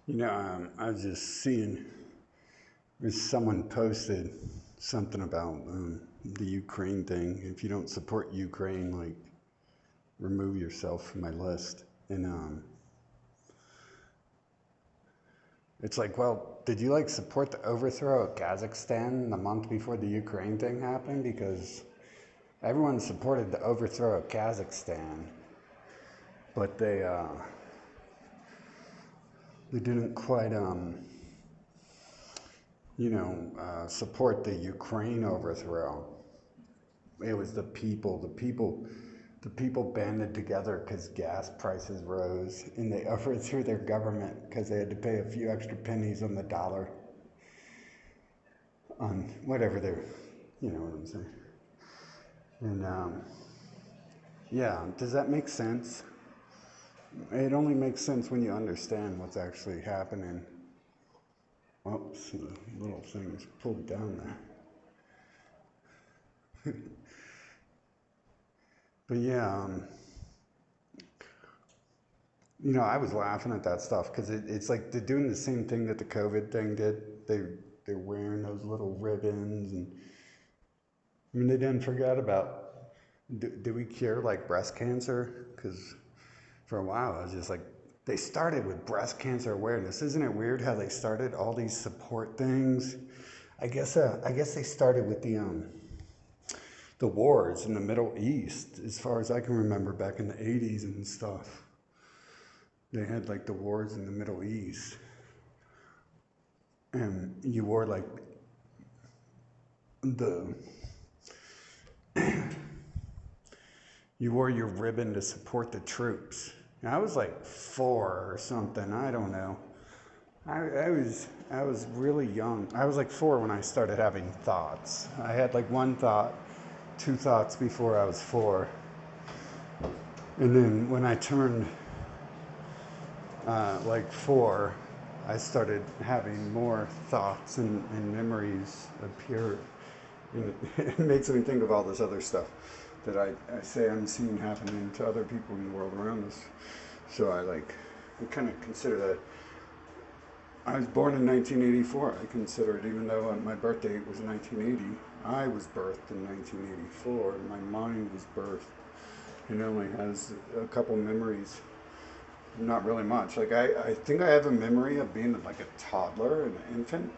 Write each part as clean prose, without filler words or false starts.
I was just seeing someone posted something about the Ukraine thing. If you don't support Ukraine, like remove yourself from my list. And it's like, well, did you like support the overthrow of Kazakhstan the month before the Ukraine thing happened? Because everyone supported the overthrow of Kazakhstan, but they didn't quite support the Ukraine overthrow. It was the people. The people banded together because gas prices rose, and they overthrew their government because they had to pay a few extra pennies on the dollar on whatever they're, you know what I'm saying. And yeah, does that make sense? It only makes sense when you understand what's actually happening. Oops, the little thing is pulled down there. But yeah, I was laughing at that stuff because it's like they're doing the same thing that the COVID thing did. They're wearing those little ribbons, and I mean they didn't forget about. Do we cure like breast cancer? Because for a while I was just like, they started with breast cancer awareness. Isn't it weird how they started all these support things? I guess they started with the wars in the Middle East, as far as I can remember, back in the 80s and stuff. They had like the wars in the Middle East, and you wore like the you wore your ribbon to support the troops. And I was like 4 or something. I don't know. I was really young. I was like 4 when I started having thoughts. I had like one thought, 2 thoughts before I was 4, and then when I turned like 4, I started having more thoughts and memories appear. And it makes me think of all this other stuff that I say I'm seeing happening to other people in the world around us. So I kind of consider that. I was born in 1984. I consider it, even though my birth date was 1980, I was birthed in 1984. My mind was birthed. It only has a couple memories, not really much. Like I think I have a memory of being like a toddler, an infant,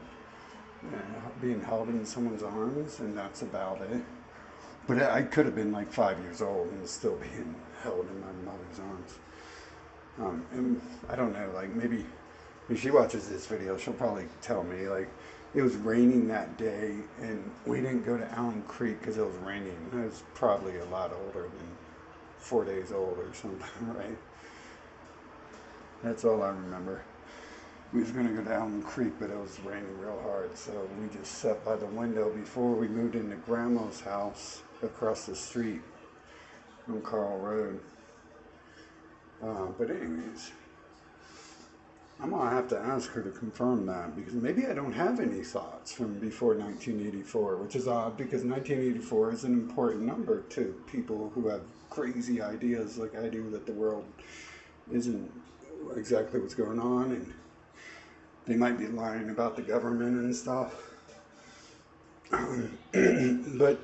being held in someone's arms, and that's about it. But I could have been like 5 years old and still being held in my mother's arms. And I don't know, like maybe if she watches this video, she'll probably tell me like it was raining that day, and we didn't go to Allen Creek because it was raining. I was probably a lot older than 4 days old or something, right? That's all I remember. We was gonna go to Allen Creek, but it was raining real hard, so we just sat by the window before we moved into Grandma's house across the street on Carl Road. But anyways, I'm gonna have to ask her to confirm that, because maybe I don't have any thoughts from before 1984, which is odd because 1984 is an important number to people who have crazy ideas like I do that the world isn't exactly what's going on, and they might be lying about the government and stuff. But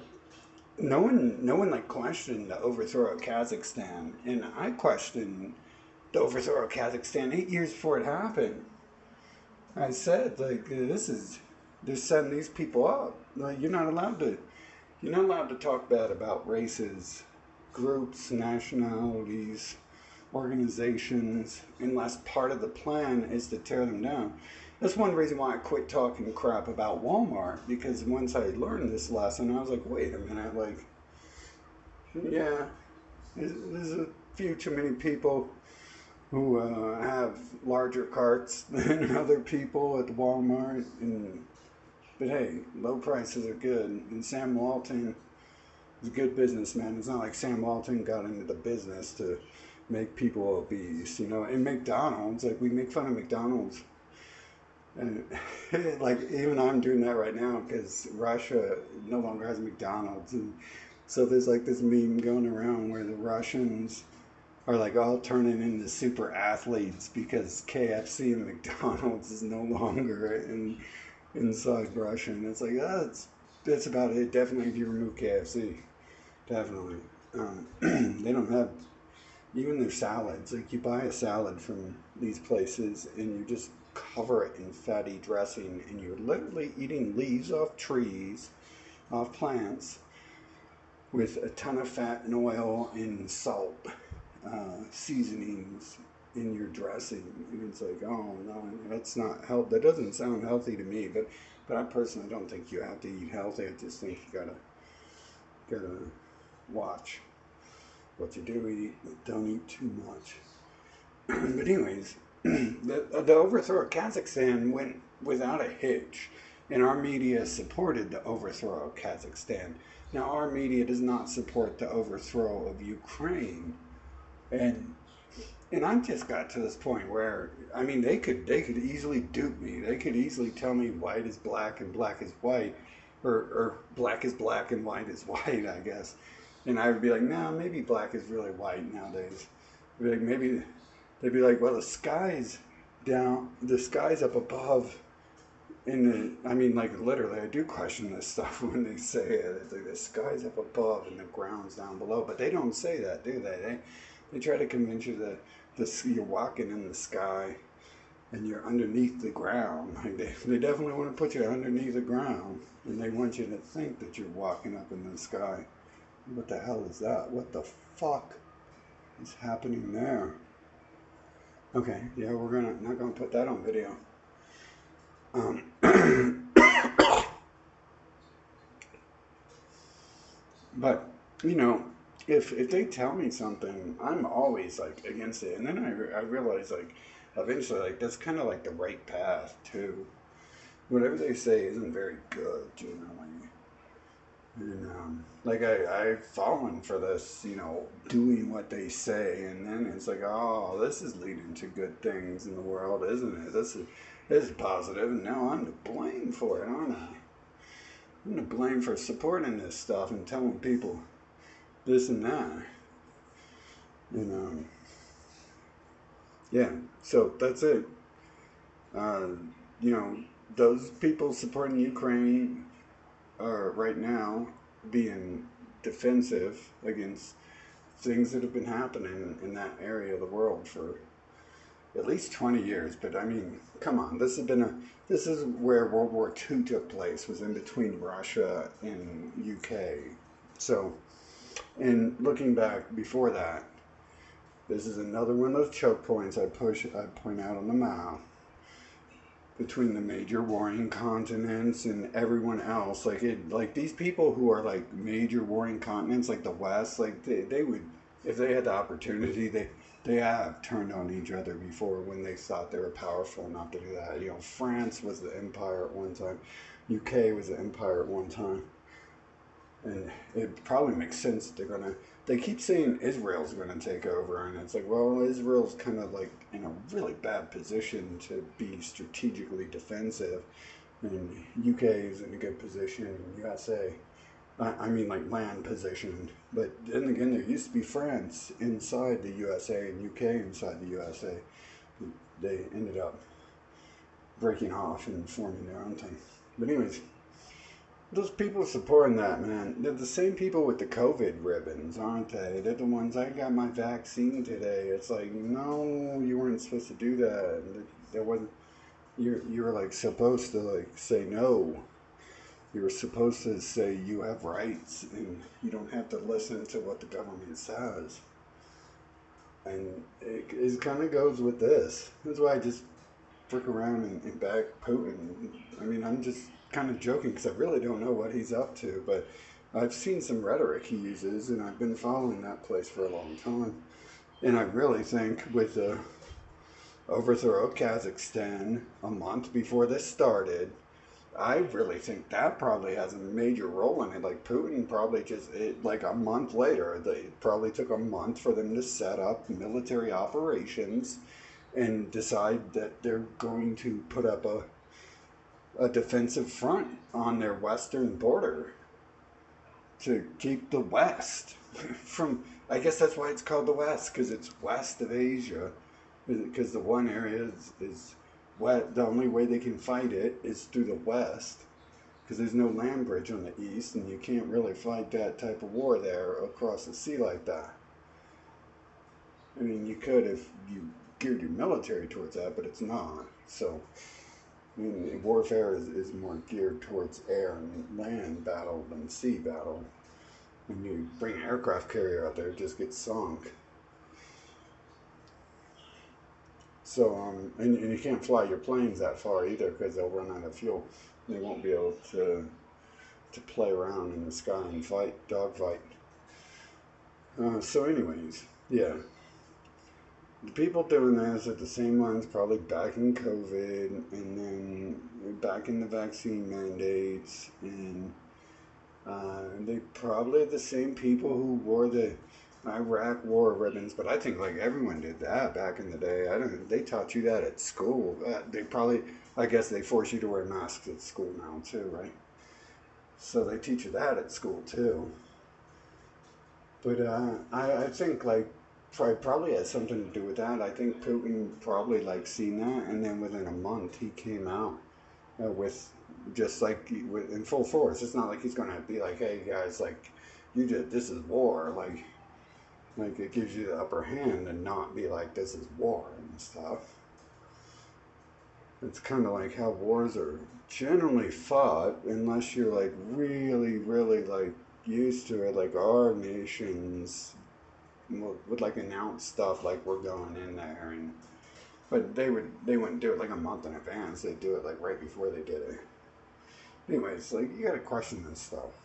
no one like questioned the overthrow of Kazakhstan, and I questioned the overthrow of Kazakhstan 8 years before it happened. I said like they're setting these people up. Like you're not allowed to talk bad about races, groups, nationalities, organizations, unless part of the plan is to tear them down. That's one reason why I quit talking crap about Walmart, because once I learned this lesson, I was like, wait a minute, like, yeah, there's a few too many people who have larger carts than other people at the Walmart, but hey, low prices are good, and Sam Walton is a good businessman. It's not like Sam Walton got into the business to make people obese, and McDonald's, like we make fun of McDonald's, and like even I'm doing that right now because Russia no longer has McDonald's, and so there's like this meme going around where the Russians are like all turning into super athletes because KFC and McDonald's is no longer inside Russia, and it's like that's about it. Definitely, if you remove KFC, definitely. They don't have even their salads. Like you buy a salad from these places, and you just cover it in fatty dressing, and you're literally eating leaves off trees, off plants, with a ton of fat and oil and salt, seasonings in your dressing. And it's like, oh no, that's not health. That doesn't sound healthy to me. But I personally don't think you have to eat healthy. I just think you gotta watch what you do eat. Don't eat too much. But anyways, the overthrow of Kazakhstan went without a hitch, and our media supported the overthrow of Kazakhstan. Now, our media does not support the overthrow of Ukraine, and I just got to this point where I mean they could easily dupe me. They could easily tell me white is black and black is white, or black is black and white is white, I guess. And I would be like, no, maybe black is really white nowadays. Like maybe they'd be like, well, the sky's down, the sky's up above. I mean, like literally, I do question this stuff when they say it. It's like the sky's up above and the ground's down below, but they don't say that, do they? They try to convince you that you're walking in the sky and you're underneath the ground. Like they definitely want to put you underneath the ground, and they want you to think that you're walking up in the sky. What the hell is that? What the fuck is happening there? Okay, yeah, we're not gonna put that on video. But you know, if they tell me something, I'm always like against it, and then I realize like eventually like that's kind of like the right path too. Whatever they say isn't very good, you know. And like I've fallen for this, you know, doing what they say, and then it's like, oh, this is leading to good things in the world, isn't it? This is positive, and now I'm to blame for it, aren't I? I'm to blame for supporting this stuff and telling people this and that. And yeah, so that's it. Uh, you know, those people supporting Ukraine are right now being defensive against things that have been happening in that area of the world for at least 20 years. But I mean, come on, this is where World War II took place, was in between Russia and UK. So, and looking back before that, this is another one of those choke points I point out on the map between the major warring continents and everyone else. Like these people who are like major warring continents, like the West, like they would, if they had the opportunity, they have turned on each other before when they thought they were powerful enough to do that. You know, France was the empire at one time, UK was the empire at one time, and it probably makes sense that they keep saying Israel's going to take over, and it's like, well, Israel's kind of like in a really bad position to be strategically defensive, and UK is in a good position, and USA, I mean like land position. But then again, there used to be France inside the USA and UK inside the USA. They ended up breaking off and forming their own thing. But anyways, those people supporting that, man, they're the same people with the COVID ribbons, aren't they? They're the ones, I got my vaccine today. It's like, no, you weren't supposed to do that. There wasn't, you were like supposed to like say no. You were supposed to say you have rights and you don't have to listen to what the government says. And it kind of goes with this. That's why I just frick around and back Putin. I mean, I'm just kind of joking because I really don't know what he's up to, but I've seen some rhetoric he uses, and I've been following that place for a long time. And I really think with the overthrow of Kazakhstan a month before this started, I really think that probably has a major role in it. Like Putin probably like a month later, they probably took a month for them to set up military operations and decide that they're going to put up a defensive front on their western border to keep the West from. I guess that's why it's called the West, because it's west of Asia. Because the one area is wet. The only way they can fight it is through the West, because there's no land bridge on the East, and you can't really fight that type of war there across the sea like that. I mean, you could if you geared your military towards that, but it's not. So, I mean, warfare is more geared towards air and land battle than sea battle. When you bring an aircraft carrier out there, it just gets sunk. So, and you can't fly your planes that far either because they'll run out of fuel. They won't be able to play around in the sky and fight, dogfight. So, anyways, yeah. The people doing this are the same ones probably back in COVID and then back in the vaccine mandates, and they probably the same people who wore the Iraq war ribbons. But I think like everyone did that back in the day. I don't. They taught you that at school. They probably. I guess they force you to wear masks at school now too, right? So they teach you that at school too. But I think like probably has something to do with that. I think Putin probably like seen that, and then within a month he came out with just like in full force. It's not like he's gonna be like, hey guys, like you did this is war, like it gives you the upper hand and not be like this is war and stuff. It's kind of like how wars are generally fought, unless you're like really, really like used to it. Like our nations would like announce stuff like we're going in there, and but they wouldn't do it like a month in advance. They'd do it like right before they did it. Anyways, like you gotta question this stuff.